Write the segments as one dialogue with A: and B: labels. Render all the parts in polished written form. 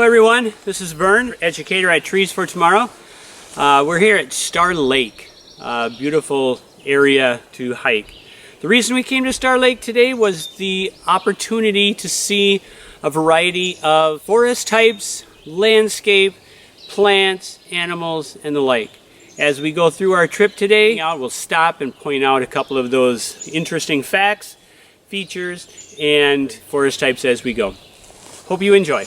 A: everyone, this is Vern, educator at Trees for Tomorrow. We're here at Star Lake, a beautiful area to hike. The reason we came to Star Lake today was the opportunity to see a variety of forest types, landscape, plants, animals, and the like. As we go through our trip today, we'll stop and point out a couple of those interesting facts, features, and forest types as we go. Hope you enjoy.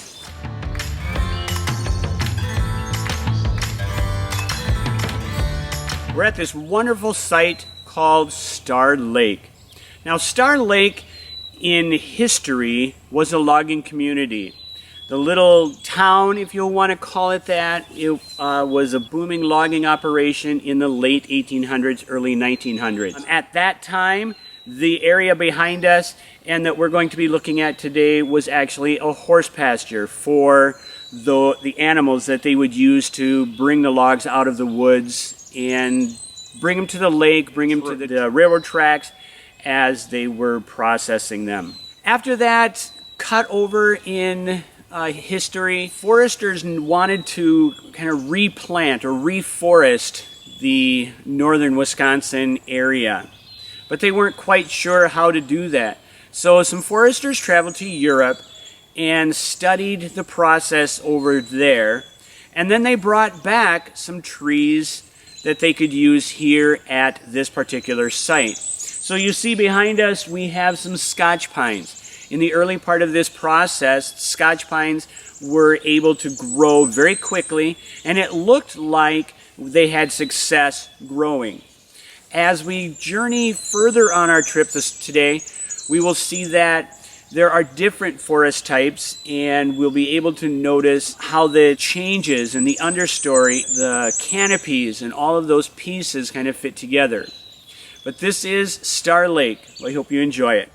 A: We're at this wonderful site called Star Lake. Now, Star Lake in history was a logging community. The little town, if you want to call it that, it was a booming logging operation in the late 1800s, early 1900s. At that time, the area behind us and that we're going to be looking at today was actually a horse pasture for the animals that they would use to bring the logs out of the woods and bring them to the lake, bring them to the railroad tracks as they were processing them. After that cut over in history, foresters wanted to kind of replant or reforest the northern Wisconsin area, but they weren't quite sure how to do that. So some foresters traveled to Europe and studied the process over there, and then they brought back some trees that they could use here at this particular site. So you see behind us we have some Scotch pines. In the early part of this process, Scotch pines were able to grow very quickly, and it looked like they had success growing. As we journey further on our trip today, we will see that there are different forest types, and we'll be able to notice how the changes in the understory, the canopies, and all of those pieces kind of fit together. But this is Star Lake. I hope you enjoy it.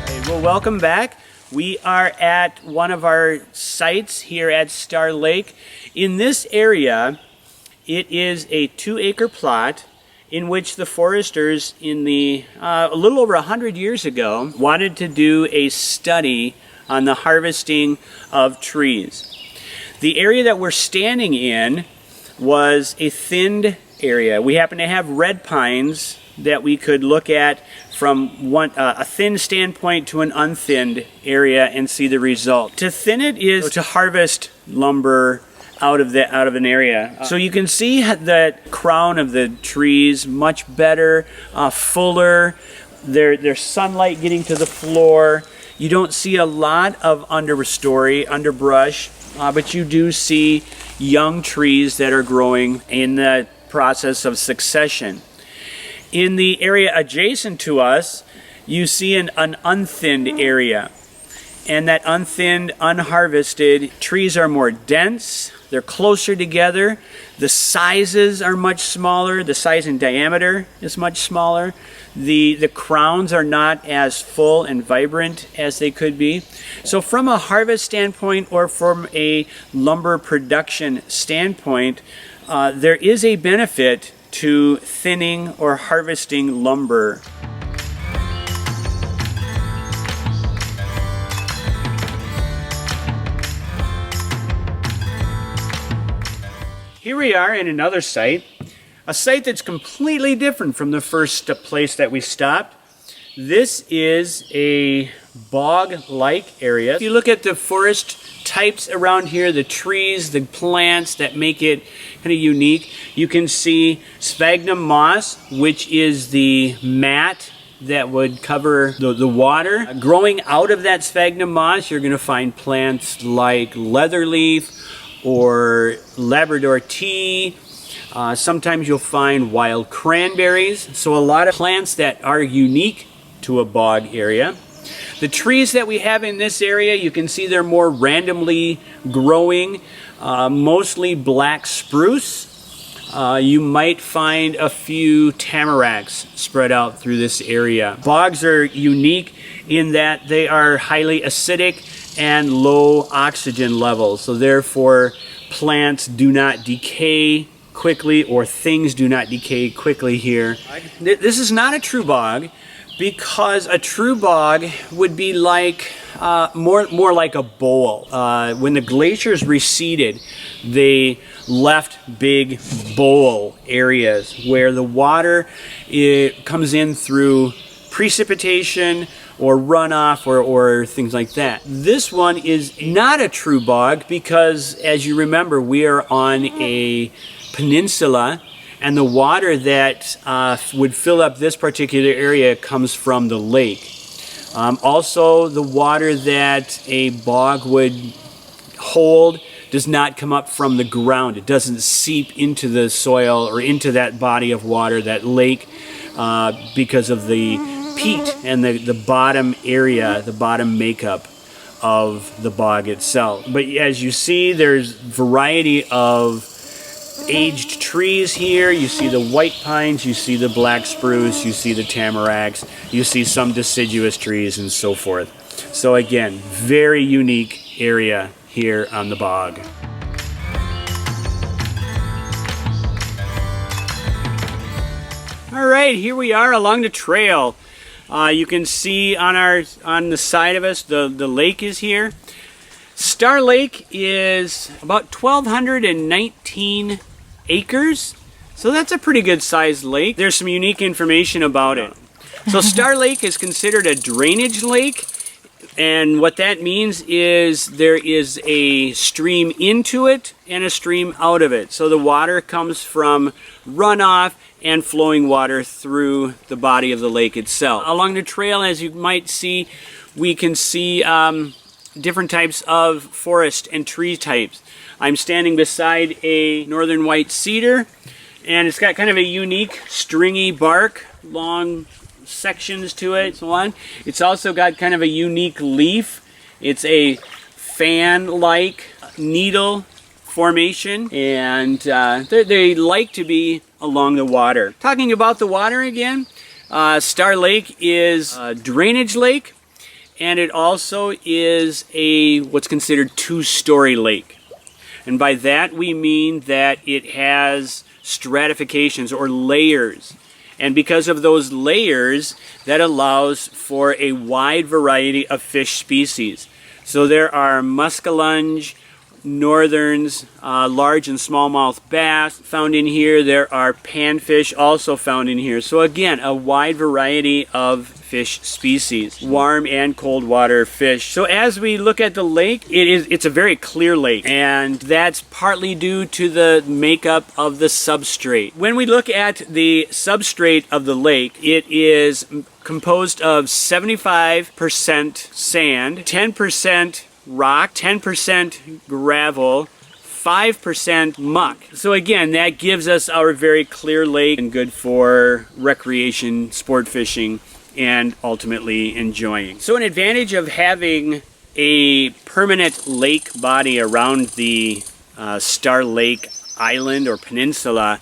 A: Okay, well, welcome back. We are at one of our sites here at Star Lake. In this area, it is a 2-acre plot in which the foresters in a little over 100 years ago wanted to do a study on the harvesting of trees. The area that we're standing in was a thinned area. We happen to have red pines that we could look at from a thin standpoint to an unthinned area and see the result. To thin it is to harvest lumber out of an area. So you can see that crown of the trees much better, fuller. There's sunlight getting to the floor. You don't see a lot of underbrush, but you do see young trees that are growing in the process of succession. In the area adjacent to us, you see an unthinned area. And that unthinned, unharvested trees are more dense, they're closer together, the sizes are much smaller, the size and diameter is much smaller, the crowns are not as full and vibrant as they could be. So from a harvest standpoint or from a lumber production standpoint, there is a benefit to thinning or harvesting lumber. Here we are in another site, a site that's completely different from the first place that we stopped. This is a bog-like area. If you look at the forest types around here, the trees, the plants that make it kind of unique, you can see sphagnum moss, which is the mat that would cover the water. Growing out of that sphagnum moss, you're going to find plants like leatherleaf, or Labrador tea. Sometimes you'll find wild cranberries. So a lot of plants that are unique to a bog area. The trees that we have in this area, you can see they're more randomly growing, mostly black spruce. You might find a few tamaracks spread out through this area. Bogs are unique in that they are highly acidic and low oxygen levels, so therefore plants do not decay quickly, or things do not decay quickly here. This is not a true bog, Because a true bog would be like more like a bowl. When the glaciers receded, they left big bowl areas where the water comes in through precipitation or runoff or things like that. This one is not a true bog because, as you remember, we are on a peninsula, and the water that would fill up this particular area comes from the lake. Also, the water that a bog would hold does not come up from the ground. It doesn't seep into the soil or into that body of water, that lake, because of the peat and the bottom area, the bottom makeup of the bog itself. But as you see, there's variety of aged trees here. You see the white pines, you see the black spruce, you see the tamaracks, you see some deciduous trees and so forth. So again, very unique area here on the bog. All right, here we are along the trail. You can see on the side of us, the lake is here. Star Lake is about 1,219 acres, so that's a pretty good sized lake. There's some unique information about it. So Star Lake is considered a drainage lake, and what that means is there is a stream into it and a stream out of it. So the water comes from runoff and flowing water through the body of the lake itself. Along the trail, as you might see, we can see different types of forest and tree types. I'm standing beside a northern white cedar, and it's got kind of a unique stringy bark, long sections to it, so on. It's also got kind of a unique leaf. It's a fan-like needle formation, and they like to be along the water. Talking about the water again, Star Lake is a drainage lake, and it also is what's considered two-story lake. And by that we mean that it has stratifications or layers. And because of those layers, that allows for a wide variety of fish species. So there are muskellunge, northerns, large and smallmouth bass found in here. There are panfish also found in here. So again, a wide variety of fish species, warm and cold water fish. So as we look at the lake, it's a very clear lake, and that's partly due to the makeup of the substrate. When we look at the substrate of the lake, it is composed of 75% sand, 10% rock, 10% gravel, 5% muck. So again, that gives us our very clear lake and good for recreation, sport fishing, and ultimately enjoying. So an advantage of having a permanent lake body around the Star Lake island or peninsula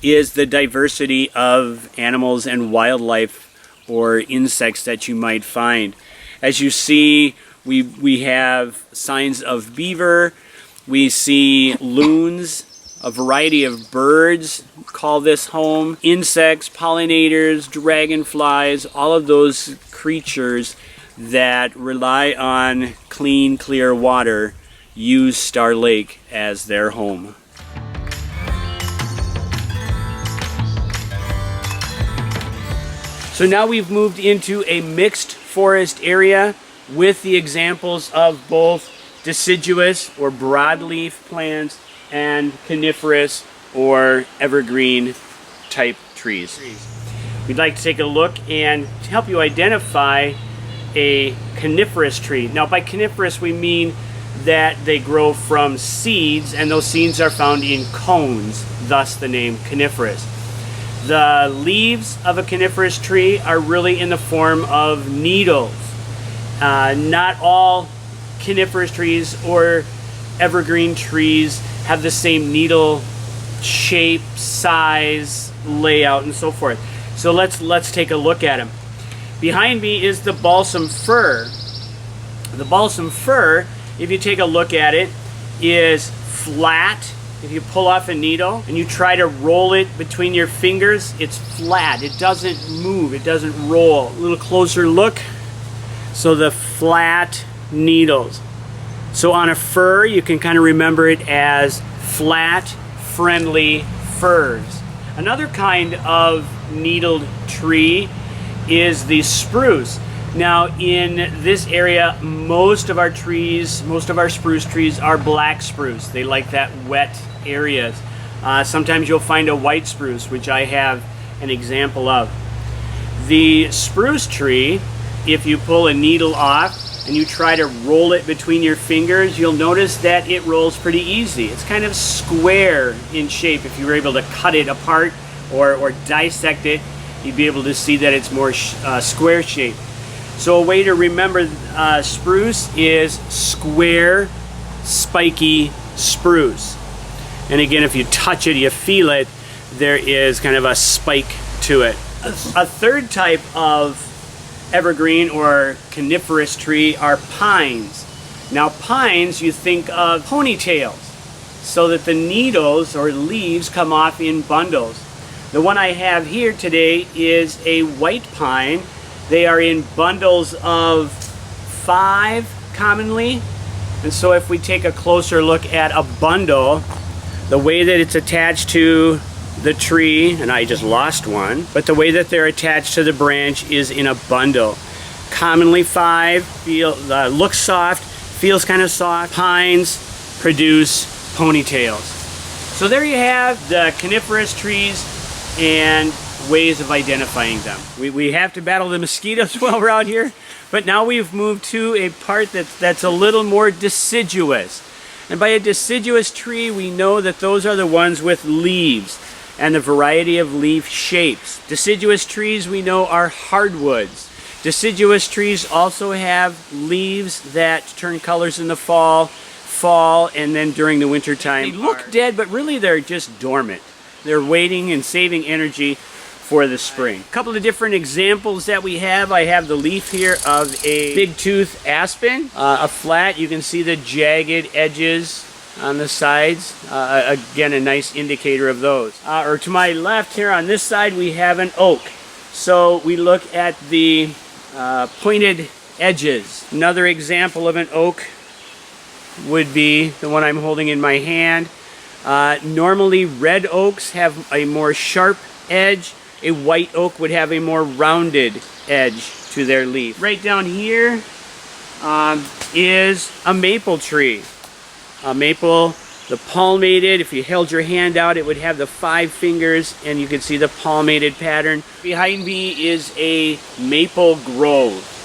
A: is the diversity of animals and wildlife or insects that you might find. As you see, we have signs of beaver, we see loons, a variety of birds call this home, insects, pollinators, dragonflies, all of those creatures that rely on clean, clear water use Star Lake as their home. So now we've moved into a mixed forest area with the examples of both deciduous or broadleaf plants and coniferous or evergreen type trees. We'd like to take a look and help you identify a coniferous tree. Now by coniferous we mean that they grow from seeds, and those seeds are found in cones, thus the name coniferous. The leaves of a coniferous tree are really in the form of needles. Not all coniferous trees or evergreen trees have the same needle shape, size, layout, and so forth. So let's take a look at them. Behind me is the balsam fir. The balsam fir, if you take a look at it, is flat if you pull off a needle and you try to roll it between your fingers, it's flat. It doesn't move. It doesn't roll. A little closer look. So the flat needles. So on a fir, you can kind of remember it as flat, friendly firs. Another kind of needled tree is the spruce. Now in this area, most of our spruce trees are black spruce. They like that wet areas. Sometimes you'll find a white spruce, which I have an example of. The spruce tree, if you pull a needle off and you try to roll it between your fingers, you'll notice that it rolls pretty easy. It's kind of square in shape. If you were able to cut it apart or dissect it, you'd be able to see that it's more square shaped. So a way to remember spruce is square, spiky spruce. And again, if you touch it, you feel it, there is kind of a spike to it. A third type of evergreen or coniferous tree are pines. Now pines, you think of ponytails, so that the needles or leaves come off in bundles. The one I have here today is a white pine. They are in bundles of 5 commonly. And so if we take a closer look at a bundle, the way that it's attached to the tree, and I just lost one, but the way that they're attached to the branch is in a bundle. Commonly 5, looks soft, feels kind of soft. Pines produce ponytails. So there you have the coniferous trees and ways of identifying them. We have to battle the mosquitoes while we're out here, but now we've moved to a part that's a little more deciduous. And by a deciduous tree, we know that those are the ones with leaves and the variety of leaf shapes. Deciduous trees we know are hardwoods. Deciduous trees also have leaves that turn colors in the fall, and then during the winter time. They look dead, but really they're just dormant. They're waiting and saving energy for the spring. A couple of different examples that we have. I have the leaf here of a big tooth aspen, a flat. You can see the jagged edges on the sides. Again, a nice indicator of those. Or to my left here on this side, we have an oak. So we look at the pointed edges. Another example of an oak would be the one I'm holding in my hand. Normally red oaks have a more sharp edge. A white oak would have a more rounded edge to their leaf. Right down here is a maple tree. A maple, the palmated, if you held your hand out, it would have the 5 fingers, and you can see the palmated pattern. Behind me is a maple grove.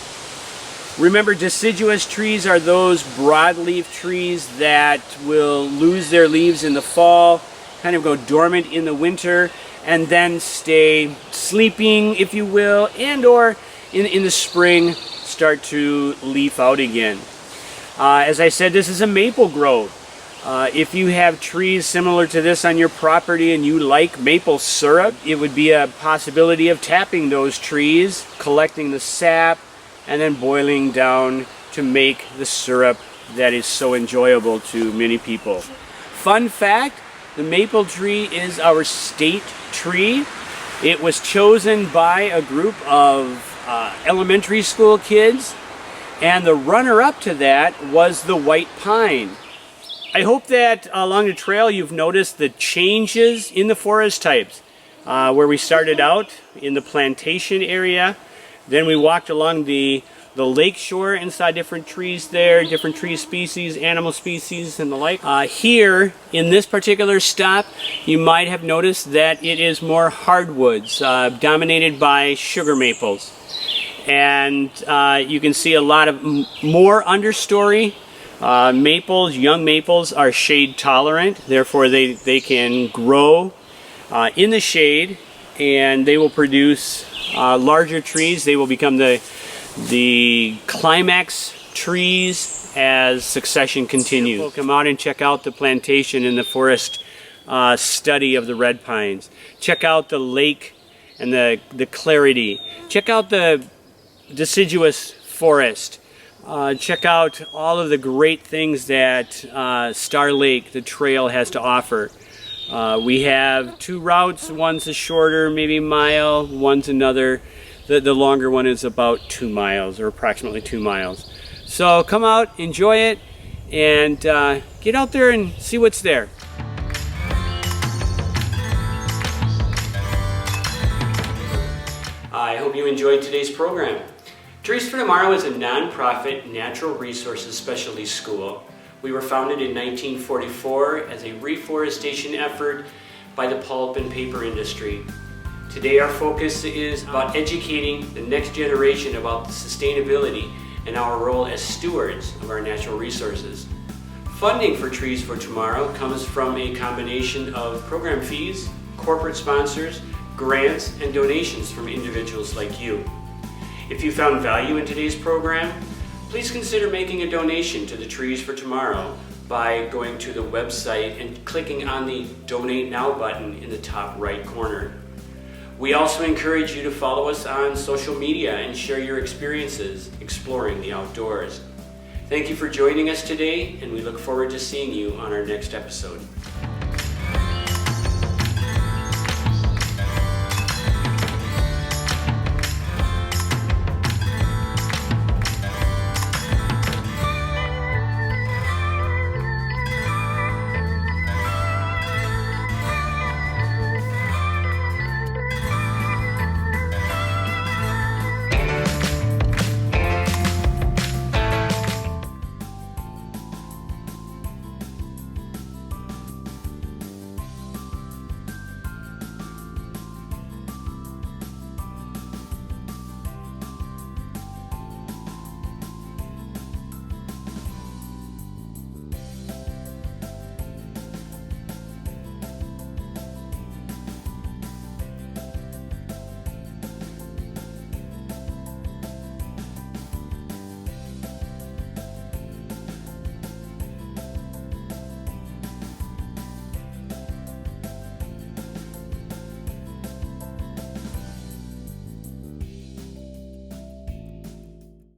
A: Remember, deciduous trees are those broadleaf trees that will lose their leaves in the fall, kind of go dormant in the winter, and then stay sleeping, if you will, and or in the spring start to leaf out again. As I said, this is a maple grove. If you have trees similar to this on your property and you like maple syrup, it would be a possibility of tapping those trees, collecting the sap, and then boiling down to make the syrup that is so enjoyable to many people. Fun fact, the maple tree is our state tree. It was chosen by a group of elementary school kids, and the runner-up to that was the white pine. I hope that along the trail you've noticed the changes in the forest types. Where we started out in the plantation area, then we walked along the lake shore and saw different trees there, different tree species, animal species, and the like. Here, in this particular stop, you might have noticed that it is more hardwoods, dominated by sugar maples. And you can see a lot of more understory. Maples, young maples, are shade tolerant, therefore they can grow in the shade, and they will produce larger trees. They will become the climax trees as succession continues. So come out and check out the plantation and the forest study of the red pines. Check out the lake and the clarity. Check out the deciduous forest. check out all of the great things that Star Lake, the trail, has to offer. We have 2 routes. One's a shorter, maybe a mile. One's another. The longer one is about 2 miles, or approximately 2 miles. So come out, enjoy it, and get out there and see what's there. I hope you enjoyed today's program. Trees for Tomorrow is a nonprofit natural resources specialty school. We were founded in 1944 as a reforestation effort by the pulp and paper industry. Today our focus is about educating the next generation about sustainability and our role as stewards of our natural resources. Funding for Trees for Tomorrow comes from a combination of program fees, corporate sponsors, grants, and donations from individuals like you. If you found value in today's program, please consider making a donation to the Trees for Tomorrow by going to the website and clicking on the Donate Now button in the top right corner. We also encourage you to follow us on social media and share your experiences exploring the outdoors. Thank you for joining us today, and we look forward to seeing you on our next episode.